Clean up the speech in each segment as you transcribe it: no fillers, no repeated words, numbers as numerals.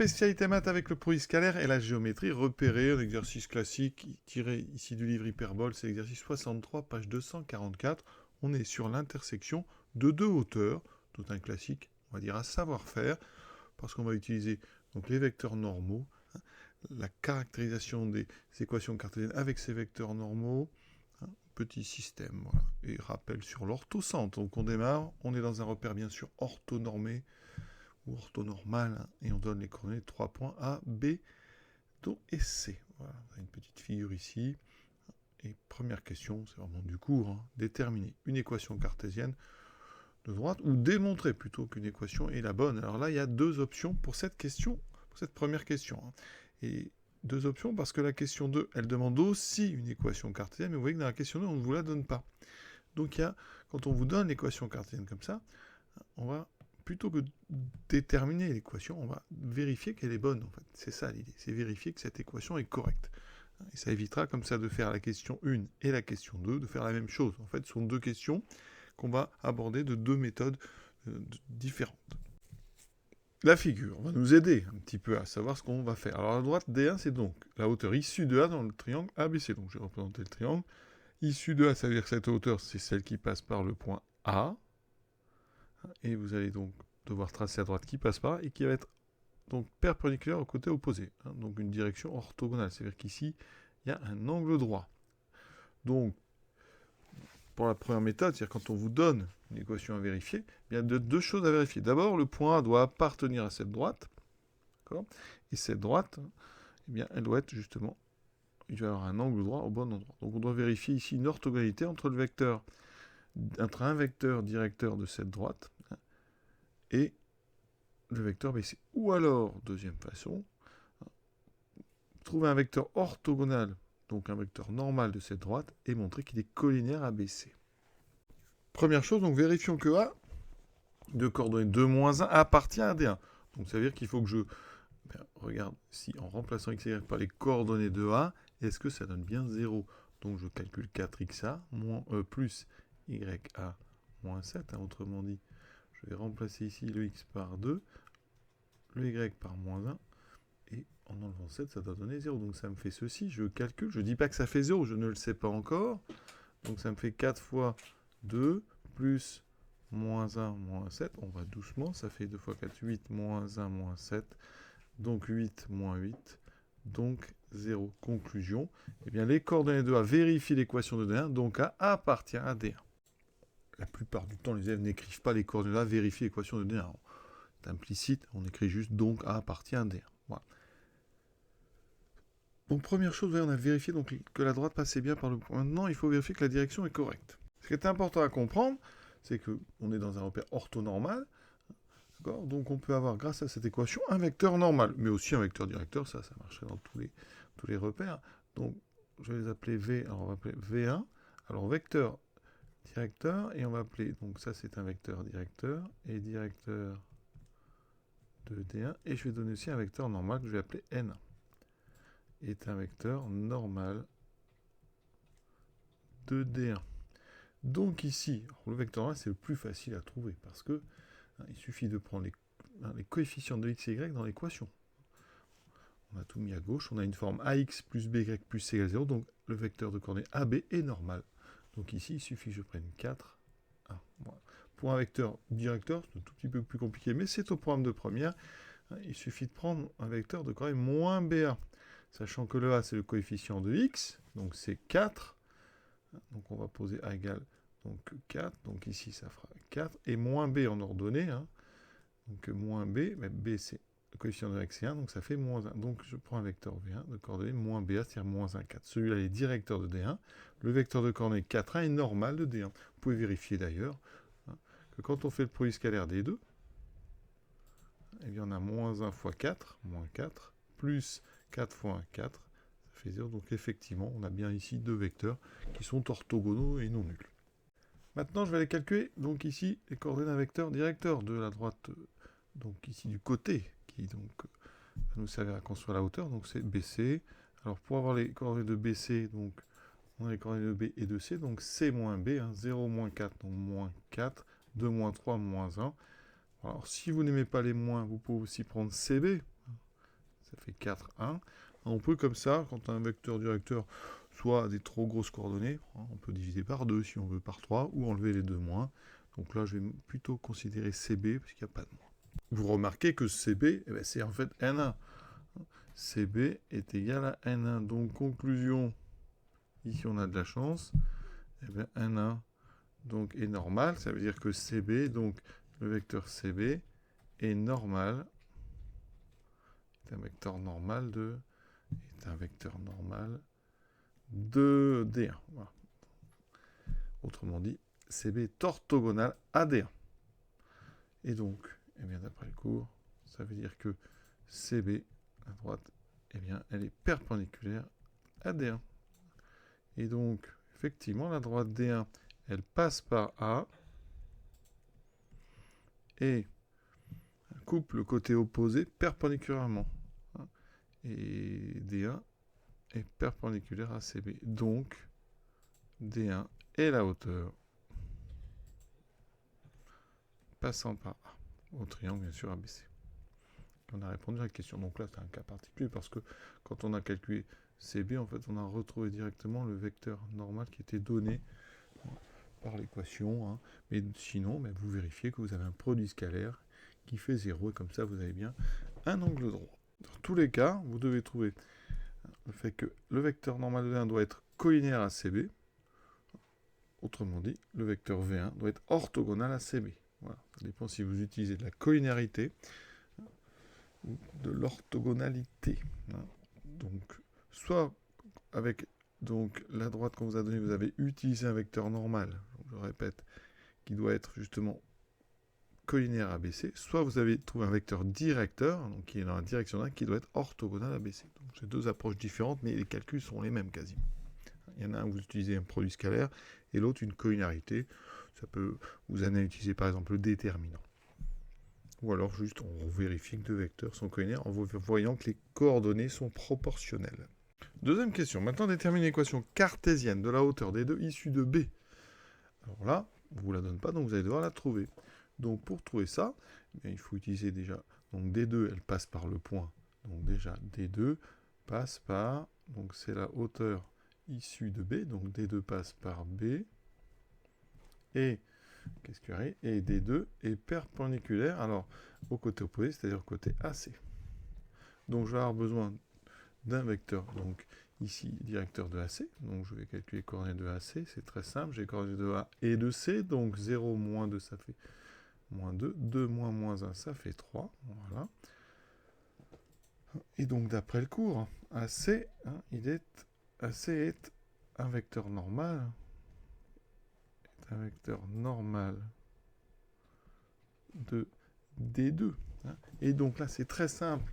Spécialité maths avec le produit scalaire et la géométrie repérée, un exercice classique tiré ici du livre Hyperbole, c'est l'exercice 63, page 244. On est sur l'intersection de deux hauteurs, tout un classique, on va dire à savoir-faire, parce qu'on va utiliser donc les vecteurs normaux, la caractérisation des équations cartésiennes avec ces vecteurs normaux, petit système, voilà. Et rappel sur l'orthocentre. Donc on démarre, on est dans un repère bien sûr orthonormé, ou orthonormal, et on donne les coordonnées de 3 points A, B, Do et C. Voilà, on a une petite figure ici. Et première question, c'est vraiment du cours, déterminer une équation cartésienne de droite, ou démontrer plutôt qu'une équation est la bonne. Alors là, il y a deux options pour cette question, pour cette première question. Et deux options parce que la question 2, elle demande aussi une équation cartésienne, mais vous voyez que dans la question 2, on ne vous la donne pas. Donc quand on vous donne l'équation cartésienne comme ça, on va plutôt que déterminer l'équation, on va vérifier qu'elle est bonne, en fait. C'est ça l'idée, c'est vérifier que cette équation est correcte. Et ça évitera comme ça de faire la question 1 et la question 2, de faire la même chose. En fait, ce sont deux questions qu'on va aborder de deux méthodes différentes. La figure va nous aider un petit peu à savoir ce qu'on va faire. Alors à droite, D1, c'est donc la hauteur issue de A dans le triangle ABC. Donc je vais représenter le triangle. Issue de A, ça veut dire que cette hauteur, c'est celle qui passe par le point A. Et vous allez donc devoir tracer à droite qui passe par là et qui va être donc perpendiculaire au côté opposé. Donc une direction orthogonale. C'est-à-dire qu'ici, il y a un angle droit. Donc, pour la première méthode, c'est-à-dire quand on vous donne une équation à vérifier, il y a deux choses à vérifier. D'abord, le point A doit appartenir à cette droite. Et cette droite, eh bien, elle doit être justement, il doit y avoir un angle droit au bon endroit. Donc on doit vérifier ici une orthogonalité entre un vecteur directeur de cette droite et le vecteur BC. Ou alors, deuxième façon, trouver un vecteur orthogonal, donc un vecteur normal de cette droite, et montrer qu'il est collinaire à BC. Première chose, donc vérifions que A, de coordonnées 2, moins 1, appartient à D1. Donc ça veut dire qu'il faut que je regarde si en remplaçant x et y par les coordonnées de A, est-ce que ça donne bien 0? Donc je calcule 4xa plus ya moins 7, autrement dit, je vais remplacer ici le x par 2, le y par moins 1, et en enlevant 7, ça doit donner 0. Donc ça me fait ceci, je calcule, je ne dis pas que ça fait 0, je ne le sais pas encore. Donc ça me fait 4 fois 2, plus moins 1, moins 7. On va doucement, ça fait 2 fois 4, 8, moins 1, moins 7. Donc 8, moins 8. Donc 0. Conclusion. Eh bien, les coordonnées de A vérifient l'équation de D1, donc A appartient à D1. La plupart du temps, les élèves n'écrivent pas les coordonnées de A, vérifient l'équation de D1. C'est implicite, on écrit juste donc A appartient à D1. Voilà. Donc première chose, on a vérifié donc, que la droite passait bien par le point. Maintenant, il faut vérifier que la direction est correcte. Ce qui est important à comprendre, c'est qu'on est dans un repère orthonormal. Donc on peut avoir, grâce à cette équation, un vecteur normal, mais aussi un vecteur directeur, ça marcherait dans tous les repères. Donc je vais les appeler V, alors on va appeler V1. Alors vecteur directeur, et on va appeler, donc ça c'est un vecteur directeur, et directeur de D1, et je vais donner aussi un vecteur normal que je vais appeler N1. Est un vecteur normal de D1. Donc ici, le vecteur normal c'est le plus facile à trouver, parce que il suffit de prendre les coefficients de x et y dans l'équation. On a tout mis à gauche, on a une forme ax plus by plus c égale 0, donc le vecteur de coordonnées AB est normal. Donc ici, il suffit que je prenne 4, 1. Voilà. Pour un vecteur directeur, c'est un tout petit peu plus compliqué, mais c'est au programme de première. Il suffit de prendre un vecteur de coordonnées moins BA, sachant que le A, c'est le coefficient de x, donc c'est 4. Donc on va poser A égale donc 4, donc ici ça fera 4, et moins B en ordonnée, donc moins B, mais B c'est le coefficient de x c'est 1, donc ça fait moins 1. Donc je prends un vecteur V1 de coordonnées moins BA, c'est-à-dire moins 1, 4. Celui-là est directeur de D1. Le vecteur de coordonnées 4, 1 est normal de D1. Vous pouvez vérifier d'ailleurs que quand on fait le produit scalaire des deux, eh bien on a moins 1 fois 4, moins 4, plus 4 fois 1, 4, ça fait 0. Donc effectivement, on a bien ici deux vecteurs qui sont orthogonaux et non nuls. Maintenant, je vais aller calculer, donc ici, les coordonnées d'un vecteur directeur de la droite, donc ici du côté, qui donc va nous servir à construire la hauteur, donc c'est BC. Alors pour avoir les coordonnées de BC, donc on a les coordonnées de B et de C, donc C moins B, 0 moins 4, donc moins 4, 2 moins 3, moins 1. Alors si vous n'aimez pas les moins, vous pouvez aussi prendre CB, ça fait 4, 1. On peut comme ça, quand un vecteur directeur soit a des trop grosses coordonnées, on peut diviser par 2 si on veut, par 3, ou enlever les 2 moins. Donc là, je vais plutôt considérer CB, parce qu'il n'y a pas de moins. Vous remarquez que CB, eh ben, c'est en fait N1. CB est égal à N1. Donc, conclusion, ici on a de la chance, eh bien, N1 donc, est normal. Ça veut dire que CB, donc le vecteur CB, est normal. Est un vecteur normal de D1. Voilà. Autrement dit, CB est orthogonal à D1. Et donc, eh bien, d'après le cours, ça veut dire que CB, à droite, eh bien, elle est perpendiculaire à D1. Et donc, effectivement, la droite D1, elle passe par A et coupe le côté opposé perpendiculairement. Et D1 est perpendiculaire à CB. Donc, D1 est la hauteur passant par A, au triangle, bien sûr, ABC. On a répondu à la question. Donc là, c'est un cas particulier parce que quand on a calculé CB, en fait, on a retrouvé directement le vecteur normal qui était donné par l'équation. Hein. Mais sinon, vous vérifiez que vous avez un produit scalaire qui fait 0 et comme ça, vous avez bien un angle droit. Dans tous les cas, vous devez trouver le fait que le vecteur normal de V1 doit être collinéaire à CB. Autrement dit, le vecteur V1 doit être orthogonal à CB. Voilà. Ça dépend si vous utilisez de la collinéarité ou de l'orthogonalité. Hein. Donc, soit avec la droite qu'on vous a donnée, vous avez utilisé un vecteur normal, je répète, qui doit être justement collinéaire à BC, soit vous avez trouvé un vecteur directeur, donc qui est dans la direction d'un, qui doit être orthogonal à BC. Donc, c'est deux approches différentes, mais les calculs sont les mêmes quasiment. Il y en a un où vous utilisez un produit scalaire, et l'autre une collinéarité. Ça peut, vous allez utiliser par exemple le déterminant. Ou alors juste on vérifie que deux vecteurs sont collinéaires en voyant que les coordonnées sont proportionnelles. Deuxième question. Maintenant, détermine l'équation cartésienne de la hauteur des deux issue de B. Alors là, on ne vous la donne pas, donc vous allez devoir la trouver. Donc pour trouver ça, il faut utiliser déjà, donc D2, elle passe par le point. Donc déjà, D2 passe par, donc c'est la hauteur issue de B, donc D2 passe par B. Et, qu'est-ce qu'il y a? Et D2 est perpendiculaire, alors, au côté opposé, c'est-à-dire au côté AC. Donc je vais avoir besoin d'un vecteur, donc ici, directeur de AC. Donc je vais calculer les coordonnées de AC, c'est très simple. J'ai les coordonnées de A et de C, donc 0 moins 2, ça fait moins 2. 2 moins moins 1, ça fait 3. Voilà. Et donc d'après le cours, AC, AC est un vecteur normal. Un vecteur normal de D2. Hein. Et donc là, c'est très simple,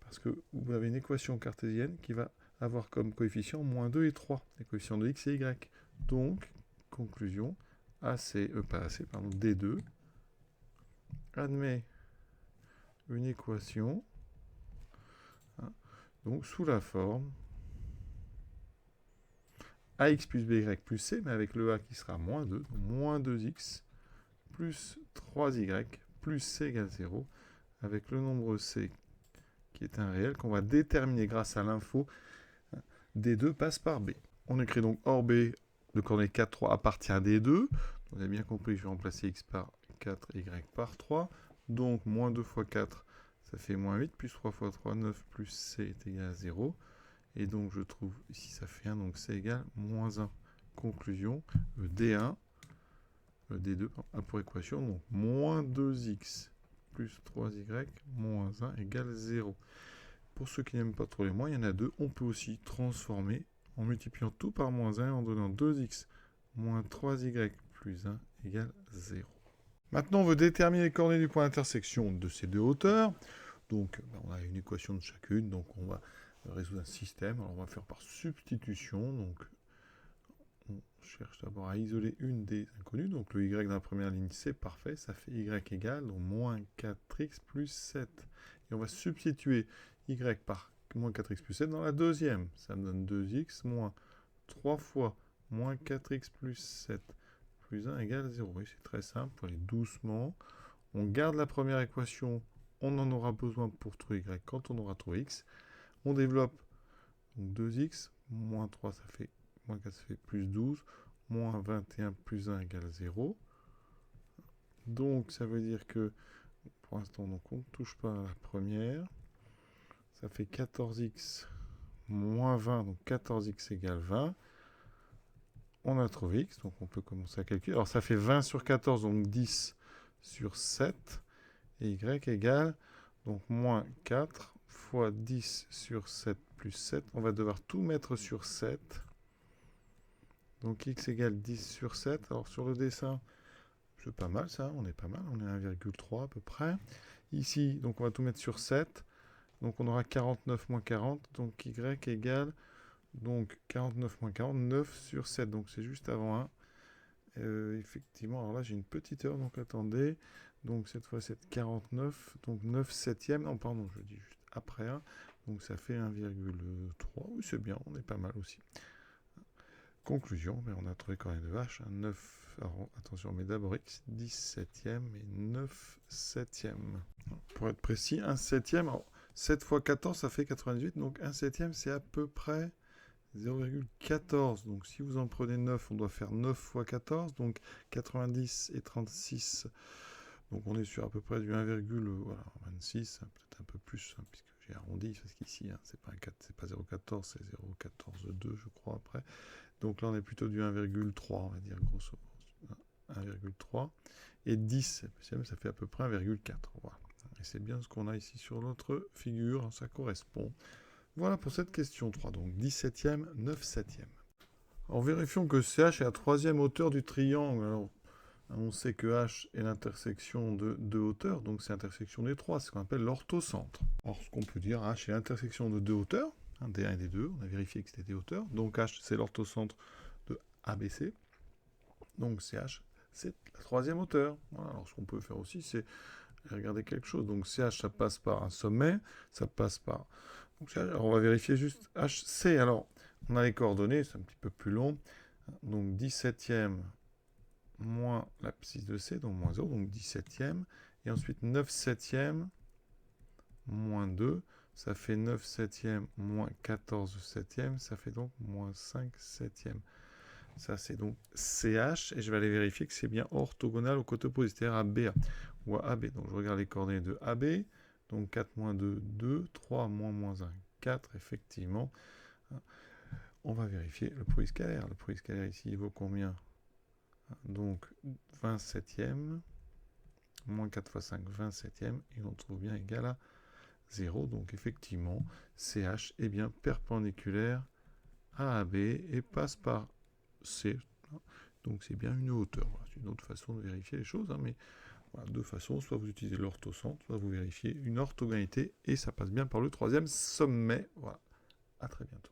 parce que vous avez une équation cartésienne qui va avoir comme coefficient moins 2 et 3, les coefficients de x et y. Donc, conclusion, D2 admet une équation donc sous la forme ax plus by plus c, mais avec le a qui sera moins 2, donc moins 2x plus 3y plus c égale 0, avec le nombre c qui est un réel qu'on va déterminer grâce à l'info D2 passe par B. On écrit donc or B, le coordonnée 4, 3 appartient à D2. Vous avez bien compris, je vais remplacer x par 4, y par 3. Donc moins 2 fois 4, ça fait moins 8, plus 3 fois 3, 9, plus c est égal à 0. Et donc je trouve, ici ça fait 1, donc c égale moins 1. Conclusion, D1, D2 a pour équation, donc moins 2x plus 3y moins 1 égale 0. Pour ceux qui n'aiment pas trop les moins, il y en a deux. On peut aussi transformer en multipliant tout par moins 1 et en donnant 2x moins 3y plus 1 égale 0. Maintenant, on veut déterminer les coordonnées du point d'intersection de ces deux hauteurs. Donc, on a une équation de chacune, donc on va résoudre un système. Alors, on va faire par substitution. Donc, on cherche d'abord à isoler une des inconnues. Donc, le y dans la première ligne, c'est parfait. Ça fait y égale donc moins 4x plus 7. Et on va substituer y par moins 4x plus 7 dans la deuxième. Ça me donne 2x moins 3 fois moins 4x plus 7 plus 1 égale 0. Oui, c'est très simple, il faut aller doucement. On garde la première équation on en aura besoin pour trouver y quand on aura trouvé x. On développe donc 2x, moins 3 ça fait, moins 4 ça fait plus 12, moins 21 plus 1 égale 0. Donc ça veut dire que, pour l'instant, donc on ne touche pas à la première. Ça fait 14x moins 20, donc 14x égale 20. On a trouvé x, donc on peut commencer à calculer. Alors ça fait 20 sur 14, donc 10 sur 7. Et y égale, donc moins 4 fois 10 sur 7 plus 7. On va devoir tout mettre sur 7. Donc x égale 10 sur 7. Alors sur le dessin, c'est pas mal ça, on est pas mal, on est à 1,3 à peu près. Ici, donc on va tout mettre sur 7. Donc on aura 49 moins 40, donc y égale, donc 49 moins 40, 9 sur 7, donc c'est juste avant 1. Effectivement, alors là j'ai une petite erreur, donc attendez. Donc cette fois c'est 49, donc 9 septièmes, non pardon, je dis juste après 1, donc ça fait 1,3, oui c'est bien, on est pas mal aussi. Conclusion, mais on a trouvé quand même de vache, 9, alors attention, on met d'abord x, 10 septièmes et 9 septièmes. Pour être précis, 1 septième, alors 7 fois 14 ça fait 98, donc 1 septième c'est à peu près 0,14. Donc si vous en prenez 9, on doit faire 9 fois 14, donc 90 et 36. Donc on est sur à peu près du 1,26, peut-être un peu plus, hein, puisque j'ai arrondi, parce qu'ici, hein, c'est pas 0,14, c'est 0,142, je crois, après. Donc là, on est plutôt du 1,3, on va dire, grosso modo. 1,3. Et 10, ça fait à peu près 1,4. Voilà. Et c'est bien ce qu'on a ici sur notre figure, hein, ça correspond. Voilà pour cette question 3, donc 17e, 9 septième. Alors vérifions que CH est la troisième hauteur du triangle. Alors, on sait que H est l'intersection de deux hauteurs, donc c'est l'intersection des trois, c'est ce qu'on appelle l'orthocentre. Alors ce qu'on peut dire, H est l'intersection de deux hauteurs, hein, D1 et D2, on a vérifié que c'était des hauteurs, donc H c'est l'orthocentre de ABC, donc CH c'est la troisième hauteur. Voilà. Alors ce qu'on peut faire aussi, c'est regarder quelque chose, donc CH ça passe par un sommet, ça passe par... Donc, alors on va vérifier juste HC, alors on a les coordonnées, c'est un petit peu plus long, donc 17e moins l'abscisse de C, donc moins 0, donc 17e, et ensuite 9 septième moins 2, ça fait 9 septième moins 14 septième, ça fait donc moins 5 septième. Ça c'est donc CH, et je vais aller vérifier que c'est bien orthogonal au côté opposé, c'est-à-dire à BA, ou à AB. Donc je regarde les coordonnées de AB, donc 4 moins 2, 2, 3 moins 1, 4, effectivement. On va vérifier le produit scalaire. Le produit scalaire ici, il vaut combien? Donc 20 septième, moins 4 fois 5, 20 septième, et on trouve bien égal à 0. Donc effectivement, CH est bien perpendiculaire à AB et passe par C. Donc c'est bien une hauteur. Voilà, c'est une autre façon de vérifier les choses, hein, mais voilà, deux façons, soit vous utilisez l'orthocentre, soit vous vérifiez une orthogonalité, et ça passe bien par le troisième sommet. Voilà, à très bientôt.